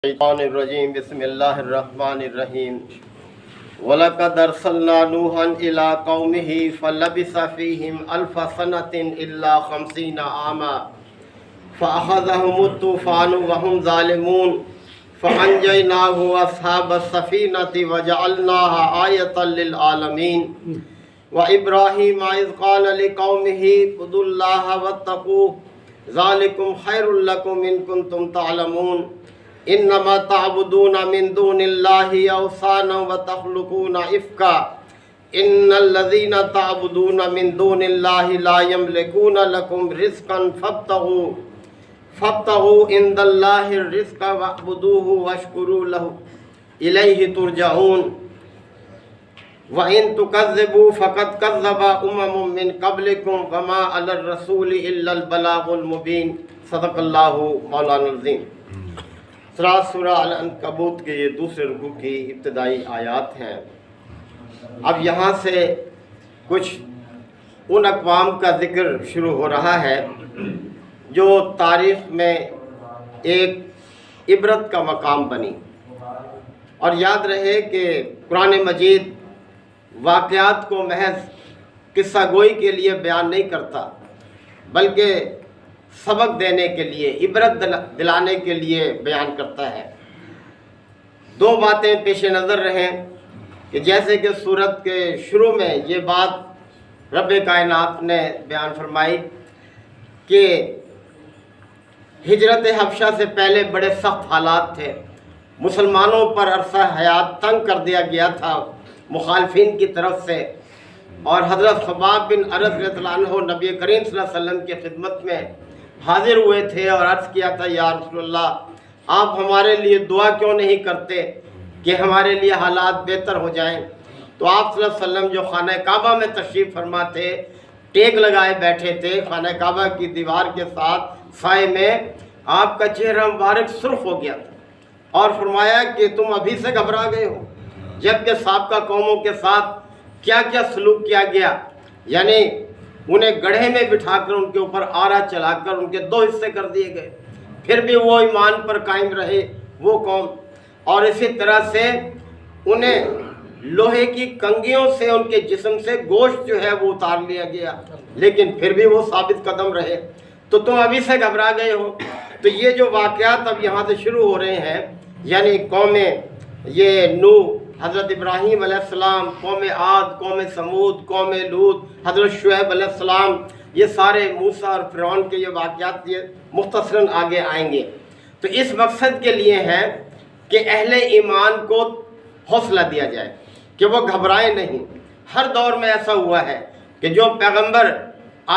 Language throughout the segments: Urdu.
الشیطان الرجیم بسم اللہ الرحمن الرحیم وَلَقَدْ أَرْسَلْنَا نُوحًا إِلَىٰ قَوْمِهِ فَلَبِثَ فِيهِمْ أَلْفَ سَنَةٍ إِلَّا 50 عَامًا فَأَخَذَهُمُ الطُّوفَانُ وَهُمْ ظَالِمُونَ فَأَنجَيْنَاهُ وَأَصْحَابَ السَّفِينَةِ وَجَعَلْنَاهَا آيَةً لِّلْعَالَمِينَ وَإِبْرَاهِيمَ إِذْ قَالَ لِقَوْمِهِ اعْبُدُوا اللَّهَ وَاتَّقُوهُ ذَٰلِكُمْ خَيْرٌ لَّكُمْ إِن كُنتُمْ تَعْلَمُونَ انما تعبدون من دون الله اوثانا وتخلقون افكا ان الذين تعبدون من دون الله لا يملكون لكم رزقا فابتغوا عند الله الرزق واعبدوه واشكروا له اليه ترجعون وان تكذبوا فقد كذب من قبلكم وما على الرسول الا البلاغ المبين صدق الله مولانا العظیم۔ سورہ العنکبوت کے یہ دوسرے رکوع کی ابتدائی آیات ہیں۔ اب یہاں سے کچھ ان اقوام کا ذکر شروع ہو رہا ہے جو تاریخ میں ایک عبرت کا مقام بنی، اور یاد رہے کہ قرآن مجید واقعات کو محض قصہ گوئی کے لیے بیان نہیں کرتا، بلکہ سبق دینے کے لیے، عبرت دلانے کے لیے بیان کرتا ہے۔ دو باتیں پیش نظر رہیں کہ جیسے کہ سورت کے شروع میں یہ بات رب کائنات نے بیان فرمائی کہ ہجرت حبشہ سے پہلے بڑے سخت حالات تھے، مسلمانوں پر عرصہ حیات تنگ کر دیا گیا تھا مخالفین کی طرف سے، اور حضرت خباب بن ارد رضی اللہ عنہ نبی کریم صلی اللہ علیہ وسلم کی خدمت میں حاضر ہوئے تھے اور عرض کیا تھا، یا رسول اللہ آپ ہمارے لیے دعا کیوں نہیں کرتے کہ ہمارے لیے حالات بہتر ہو جائیں؟ تو آپ صلی اللہ علیہ وسلم جو خانہ کعبہ میں تشریف فرما تھے، ٹیک لگائے بیٹھے تھے خانہ کعبہ کی دیوار کے ساتھ سائے میں، آپ کا چہرہ مبارک سرخ ہو گیا تھا اور فرمایا کہ تم ابھی سے گھبرا گئے ہو، جبکہ سابقہ قوموں کے ساتھ کیا کیا سلوک کیا گیا، یعنی انہیں گڑھے میں بٹھا کر ان کے اوپر آرا چلا کر ان کے دو حصے کر دیے گئے، پھر بھی وہ ایمان پر قائم رہے وہ قوم، اور اسی طرح سے انہیں لوہے کی کنگھیوں سے ان کے جسم سے گوشت جو ہے وہ اتار لیا گیا، لیکن پھر بھی وہ ثابت قدم رہے۔ تو تم ابھی سے گھبرا گئے ہو۔ تو یہ جو واقعات اب یہاں سے شروع ہو رہے ہیں، یعنی قومیں، یہ نوح، حضرت ابراہیم علیہ السلام، قوم عاد، قوم سمود، قوم لوط، حضرت شعیب علیہ السلام، یہ سارے موسیٰ اور فرعون کے یہ واقعات یہ مختصراً آگے آئیں گے۔ تو اس مقصد کے لیے ہے کہ اہل ایمان کو حوصلہ دیا جائے کہ وہ گھبرائیں نہیں۔ ہر دور میں ایسا ہوا ہے کہ جو پیغمبر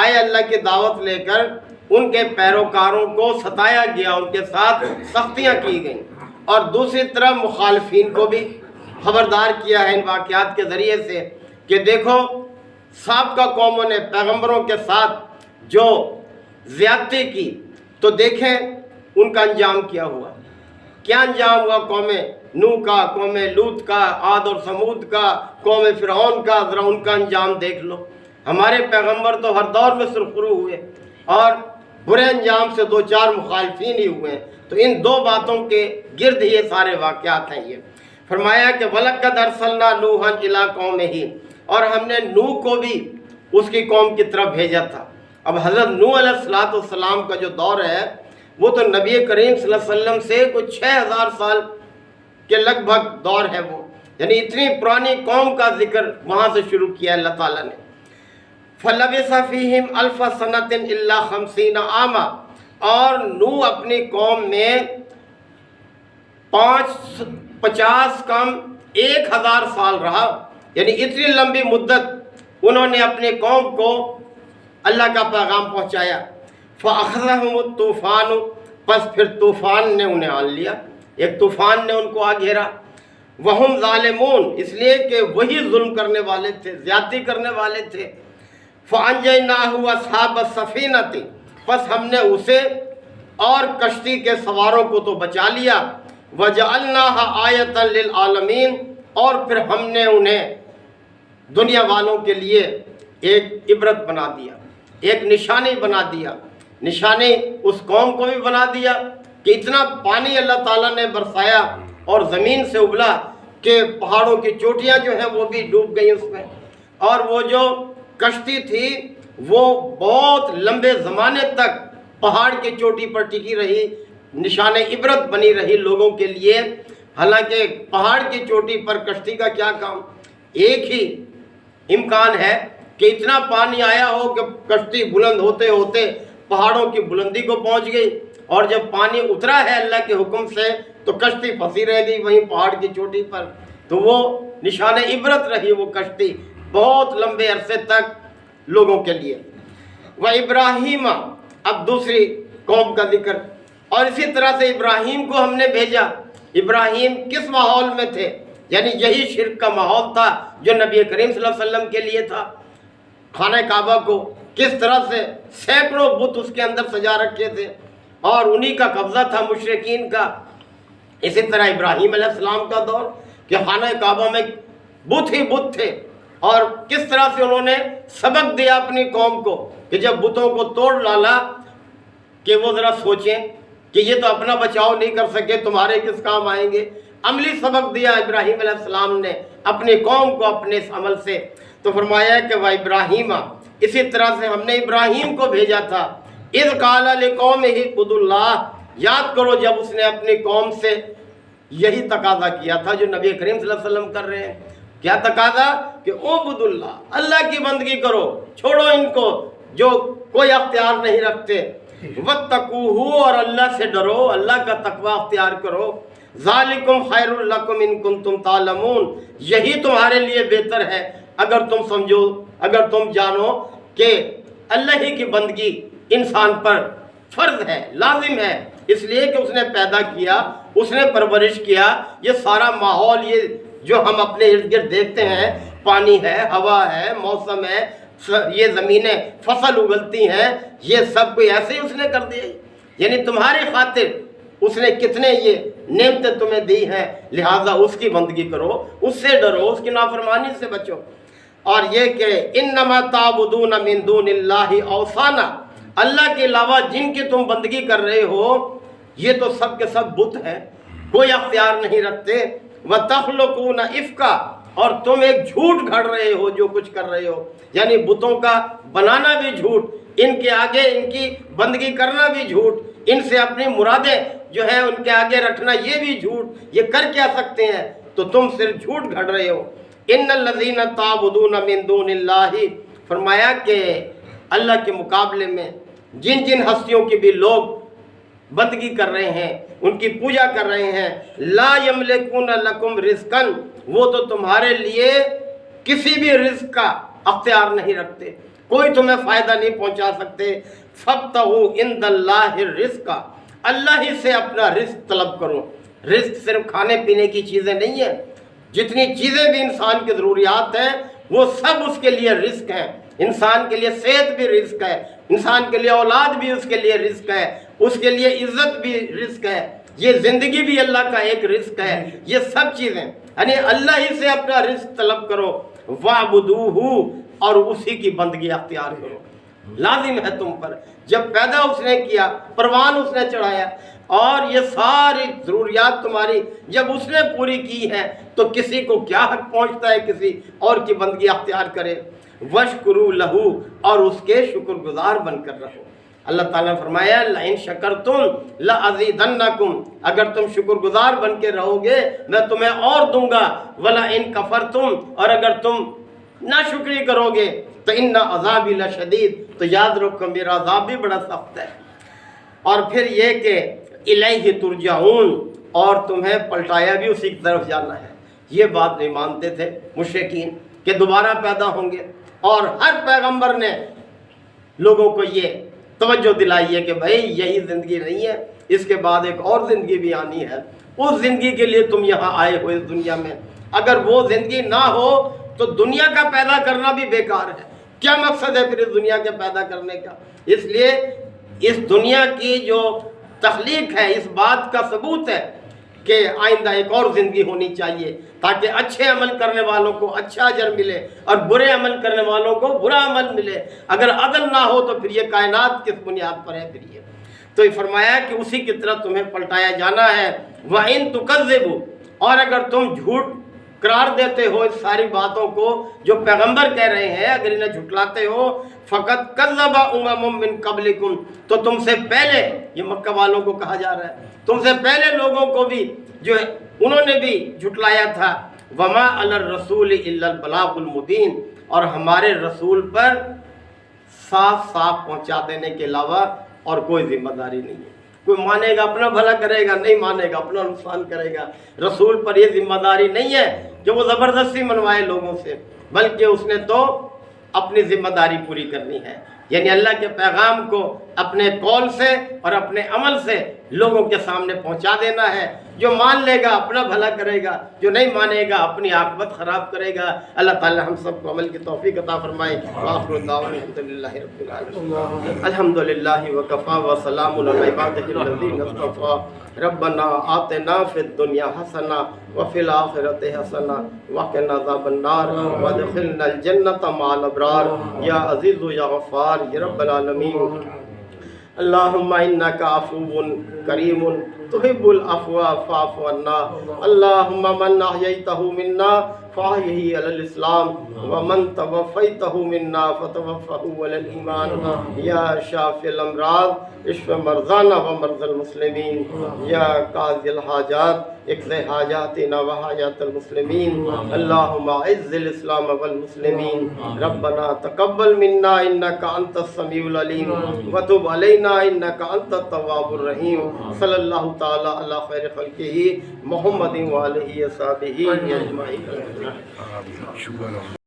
آئے اللہ کی دعوت لے کر، ان کے پیروکاروں کو ستایا گیا، ان کے ساتھ سختیاں کی گئیں، اور دوسری طرف مخالفین کو بھی خبردار کیا ہے ان واقعات کے ذریعے سے کہ دیکھو سابقہ قوموں نے پیغمبروں کے ساتھ جو زیادتی کی، تو دیکھیں ان کا انجام کیا ہوا، کیا انجام ہوا قوم نوح کا، قوم لوط کا، عاد اور سمود کا، قوم فرعون کا، ذرا ان کا انجام دیکھ لو۔ ہمارے پیغمبر تو ہر دور میں سرخرو ہوئے اور برے انجام سے دو چار مخالفین ہی ہوئے ہیں۔ تو ان دو باتوں کے گرد ہی یہ سارے واقعات ہیں۔ یہ فرمایا کہ وَلَقَدْ أَرْسَلْنَا نُوحًا إِلَىٰ قَوْمِهِ، اور ہم نے نوح کو بھی اس کی قوم کی طرف بھیجا تھا۔ اب حضرت نوح علیہ السلام کا جو دور ہے وہ تو نبی کریم صلی اللہ علیہ وسلم سے کچھ 6000 سال کے لگ بھگ دور ہے وہ، یعنی اتنی پرانی قوم کا ذکر وہاں سے شروع کیا اللہ تعالیٰ نے۔ فَلَبِثَ فِيهِمْ أَلْفَ سَنَةٍ إِلَّا 50 عَامًا، اور نوح اپنی قوم میں 50 کم 1000 سال رہا، یعنی اتنی لمبی مدت انہوں نے اپنی قوم کو اللہ کا پیغام پہنچایا۔ فَأَخَذَهُمُ الطُّوفَانُ، پس پھر طوفان نے انہیں آن لیا، ایک طوفان نے ان کو آ گھیرا۔ وَهُمْ ظَالِمُونَ، اس لیے کہ وہی ظلم کرنے والے تھے، زیادتی کرنے والے تھے۔ فَأَنجَيْنَاهُ وَأَصْحَابَ السَّفِينَةِ، پس ہم نے اسے اور کشتی کے سواروں کو تو بچا لیا۔ وَجَعَلْنَاهَا آيَةً لِّلْعَالَمِينَ، اور پھر ہم نے انہیں دنیا والوں کے لیے ایک عبرت بنا دیا، ایک نشانی بنا دیا، نشانی اس قوم کو بھی بنا دیا کہ اتنا پانی اللہ تعالیٰ نے برسایا اور زمین سے ابلا کہ پہاڑوں کی چوٹیاں جو ہیں وہ بھی ڈوب گئی اس میں، اور وہ جو کشتی تھی وہ بہت لمبے زمانے تک پہاڑ کی چوٹی پر ٹکی رہی، نشان عبرت بنی رہی لوگوں کے لیے۔ حالانکہ پہاڑ کی چوٹی پر کشتی کا کیا کام، ایک ہی امکان ہے کہ اتنا پانی آیا ہو کہ کشتی بلند ہوتے ہوتے پہاڑوں کی بلندی کو پہنچ گئی، اور جب پانی اترا ہے اللہ کے حکم سے تو کشتی پھنسی رہ گئی وہیں پہاڑ کی چوٹی پر، تو وہ نشان عبرت رہی وہ کشتی بہت لمبے عرصے تک لوگوں کے لیے۔ وَإِبْرَاهِيمَ، اب دوسری قوم کا ذکر، اور اسی طرح سے ابراہیم کو ہم نے بھیجا۔ ابراہیم کس ماحول میں تھے؟ یعنی یہی شرک کا ماحول تھا جو نبی کریم صلی اللہ علیہ وسلم کے لیے تھا۔ خانہ کعبہ کو کس طرح سے سینکڑوں بت اس کے اندر سجا رکھے تھے اور انہی کا قبضہ تھا مشرکین کا۔ اسی طرح ابراہیم علیہ السلام کا دور کہ خانہ کعبہ میں بت ہی بت تھے، اور کس طرح سے انہوں نے سبق دیا اپنی قوم کو کہ جب بتوں کو توڑ ڈالا کہ وہ ذرا سوچیں کہ یہ تو اپنا بچاؤ نہیں کر سکے، تمہارے کس کام آئیں گے۔ عملی سبق دیا ابراہیم علیہ السلام نے اپنی قوم کو اپنے اس عمل سے۔ تو فرمایا کہ وہ ابراہیم، اسی طرح سے ہم نے ابراہیم کو بھیجا تھا۔ اذ قال لقومہ اعبدوا اللہ، یاد کرو جب اس نے اپنی قوم سے یہی تقاضا کیا تھا جو نبی کریم صلی اللہ علیہ وسلم کر رہے ہیں۔ کیا تقاضا؟ کہ اعبدوا اللہ، اللہ کی بندگی کرو، چھوڑو ان کو جو کوئی اختیار نہیں رکھتے۔ واتقوہ، اور اللہ سے ڈرو، اللہ کا تقوی اختیار کرو۔ ذالکم خیر لکم ان کنتم تعلمون، یہی تمہارے لیے بہتر ہے اگر تم سمجھو، اگر تم جانو کہ اللہ ہی کی بندگی انسان پر فرض ہے، لازم ہے، اس لیے کہ اس نے پیدا کیا، اس نے پرورش کیا۔ یہ سارا ماحول، یہ جو ہم اپنے ارد گرد دیکھتے ہیں، پانی ہے، ہوا ہے، موسم ہے، یہ زمینیں فصل اگلتی ہیں، یہ سب کوئی ایسے ہی اس نے کر دیا۔ یعنی تمہاری خاطر اس نے کتنے یہ نعمتیں تمہیں دی ہیں، لہٰذا اس کی بندگی کرو، اس سے ڈرو، اس کی نافرمانی سے بچو۔ اور یہ کہ انما تعبدون من دون اللہ اوثانا، اللہ کے علاوہ جن کی تم بندگی کر رہے ہو یہ تو سب کے سب بت ہیں، کوئی اختیار نہیں رکھتے۔ وتخلقون افکا، اور تم ایک جھوٹ گھڑ رہے ہو جو کچھ کر رہے ہو، یعنی بتوں کا بنانا بھی جھوٹ، ان کے آگے ان کی بندگی کرنا بھی جھوٹ، ان سے اپنی مرادیں جو ہیں ان کے آگے رکھنا یہ بھی جھوٹ، یہ کر کیا سکتے ہیں؟ تو تم صرف جھوٹ گھڑ رہے ہو۔ ان الذین تعبدون من دون اللہ، فرمایا کہ اللہ کے مقابلے میں جن جن ہستیوں کی بھی لوگ بندگی کر رہے ہیں، ان کی پوجا کر رہے ہیں، لا یملکون لکم رزقا، وہ تو تمہارے لیے کسی بھی رزق کا اختیار نہیں رکھتے، کوئی تمہیں فائدہ نہیں پہنچا سکتے۔ فابتغوا عند اللہ الرزق، اللہ ہی سے اپنا رزق طلب کرو۔ رزق صرف کھانے پینے کی چیزیں نہیں ہیں، جتنی چیزیں بھی انسان کی ضروریات ہیں وہ سب اس کے لیے رزق ہیں۔ انسان کے لیے صحت بھی رزق ہے، انسان کے لیے اولاد بھی اس کے لیے رزق ہے، اس کے لیے عزت بھی رزق ہے، یہ زندگی بھی اللہ کا ایک رزق ہے، یہ سب چیزیں یعنی اللہ ہی سے اپنا رزق طلب کرو۔ وَاعْبُدُوهُ، اور اسی کی بندگی اختیار کرو، لازم ہے تم پر۔ جب پیدا اس نے کیا، پروان اس نے چڑھایا، اور یہ ساری ضروریات تمہاری جب اس نے پوری کی ہے تو کسی کو کیا حق پہنچتا ہے کسی اور کی بندگی اختیار کرے۔ وَاشْكُرُوا لَهُ، اور اس کے شکر گزار بن کر رہو۔ اللہ تعالیٰ نے فرمایا لَئِن شَكَرْتُمْ لَأَزِيدَنَّكُمْ، اگر تم شکر گزار بن کے رہو گے میں تمہیں اور دوں گا۔ وَلَئِن كَفَرْتُمْ، اور اگر تم ناشکری کرو گے تو ان عذابی لشدید، تو یاد رکھو میرا عذاب بھی بڑا سخت ہے۔ اور پھر یہ کہ الیہ ترجعون، اور تمہیں پلٹایا بھی اسی کی طرف جانا ہے۔ یہ بات نہیں مانتے تھے مشرکین کہ دوبارہ پیدا ہوں گے، اور ہر پیغمبر نے لوگوں کو یہ توجہ دلائی ہے کہ بھائی یہی زندگی نہیں ہے، اس کے بعد ایک اور زندگی بھی آنی ہے، اس زندگی کے لیے تم یہاں آئے ہو اس دنیا میں۔ اگر وہ زندگی نہ ہو تو دنیا کا پیدا کرنا بھی بیکار ہے، کیا مقصد ہے پھر اس دنیا کے پیدا کرنے کا؟ اس لیے اس دنیا کی جو تخلیق ہے اس بات کا ثبوت ہے کہ آئندہ ایک اور زندگی ہونی چاہیے تاکہ اچھے عمل کرنے والوں کو اچھا اجر ملے اور برے عمل کرنے والوں کو برا عمل ملے۔ اگر عدل نہ ہو تو پھر یہ کائنات کس بنیاد پر ہے؟ پھر یہ تو یہ فرمایا کہ اسی کی طرف تمہیں پلٹایا جانا ہے۔ وَإِن تُكَذِّبُوا، اور اگر تم جھوٹ قرار دیتے ہو اس ساری باتوں کو جو پیغمبر کہہ رہے ہیں، اگر انہیں جھٹلاتے ہو، فَقَدْ كَذَّبَ أُمَمٌ مِّن قَبْلِكُمْ، تو تم سے پہلے، یہ مکہ والوں کو کہا جا رہا ہے، تم سے پہلے لوگوں کو بھی جو ہے انہوں نے بھی جھٹلایا تھا۔ وَمَا عَلَى الرَّسُولِ إِلَّا الْبَلَاغُ الْمُبِينُ، اور ہمارے رسول پر صاف صاف پہنچا دینے کے علاوہ اور کوئی ذمہ داری نہیں ہے۔ کوئی مانے گا اپنا بھلا کرے گا، نہیں مانے گا اپنا نقصان کرے گا۔ رسول پر یہ ذمہ داری نہیں ہے کہ وہ زبردستی منوائے لوگوں سے، بلکہ اس نے تو اپنی ذمہ داری پوری کرنی ہے، یعنی اللہ کے پیغام کو اپنے قول سے اور اپنے عمل سے لوگوں کے سامنے پہنچا دینا ہے۔ جو مان لے گا اپنا بھلا کرے گا، جو نہیں مانے گا اپنی عاقبت خراب کرے گا۔ اللہ تعالی ہم سب کو عمل کی توفیق عطا فرمائے۔ وآخر دعوانا الحمدللہ رب العالمین۔ الحمدللہ وکفی وسلام علی عبادہ الذین اصطفی۔ ربنا آتنا فی الدنیا حسنہ وفی الآخرۃ حسنہ وقنا عذاب النار وادخلنا الجنۃ مع الابرار یا عزیز یا غفار یا رب العالمین۔ اللہم انکا عفو کریم تحب العفو فاعف عنا۔ اللہم من احییتہ منا فاحیہ علی الاسلام ومن توفیتہ منا فتوفہ علی الایمان۔ یا شافی الامراض اشف مرضانا ومرضى المسلمین۔ یا قاضی الحاجات اقض حاجاتنا وحاجات المسلمین۔ اللہم اعز الاسلام والمسلمین۔ ربنا تقبل منا انک انت السمیع العلیم وتب علینا انک انت التواب الرحیم۔ صلی اللہ تعالی علی خیر خلقہ محمد وآلہ وصحبہ اجمعین۔